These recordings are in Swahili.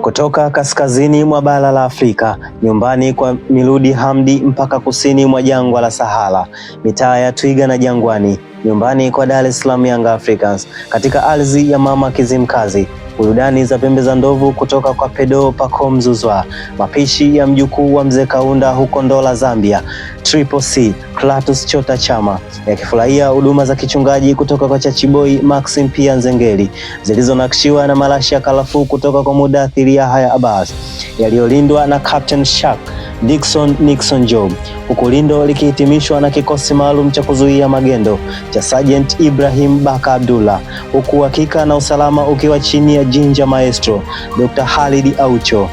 Kutoka kaskazini mwa bara la Afrika, nyumbani kwa Miludi Hamdi mpaka kusini mwa jangwa la Sahara, mitaa ya Twiga na Jangwani, nyumbani kwa Dar es Salaam Young Africans, katika ardhi ya mama Kizimkazi, burudani za pembe za ndovu kutoka kwa Pedro Pacome Zouzoua, mapishi ya mjukuu wa mzee Kaunda huko Ndola Zambia, Triple C Clatous Chota Chama, yakifurahia huduma za kichungaji kutoka kwa Chachiboi Maxim Pia Nzengeli, zilizonakshiwa na marashi ya karafuu kutoka kwa Mudathiri Yahya Abbas, yaliyolindwa na Captain Shark Dickson Nixon Job, huku lindo likihitimishwa na kikosi maalum cha kuzuia magendo cha Sergeant Ibrahim Baka Abdullah, huku hakika na usalama ukiwa chini ya Jinja Maestro Dr. Khalid Aucho,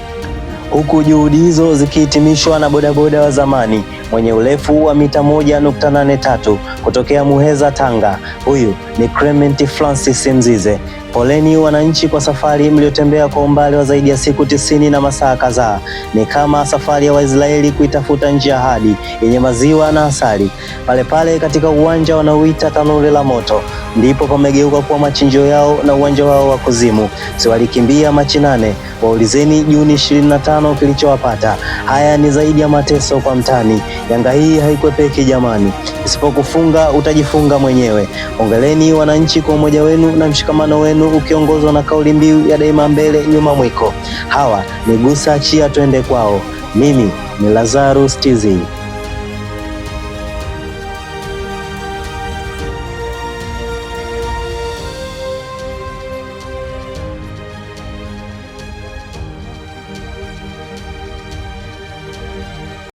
huku juhudi hizo zikihitimishwa na bodaboda wa zamani mwenye urefu wa mita 1.83 kutokea Muheza, Tanga. Huyu ni Clement Francis Mzize. Poleni wananchi kwa safari mliotembea kwa umbali wa zaidi ya siku 90 na masaa kadhaa. Ni kama safari ya Waisraeli kuitafuta nchi ya ahadi yenye maziwa na asali. Pale pale katika uwanja wanaoita tanuri la moto, ndipo pamegeuka kuwa machinjio yao na uwanja wao wa kuzimu. Si walikimbia Machi 8, waulizeni Juni 25 kilichowapata. Haya ni zaidi ya mateso kwa mtani. Yanga hii haikwepeki jamani, isipokufunga utajifunga mwenyewe. Hongereni wananchi kwa umoja wenu na mshikamano wenu ukiongozwa na kauli mbiu ya daima mbele nyuma mwiko. Hawa ni Gusa Chia twende kwao. Mimi ni Lazarus TZ.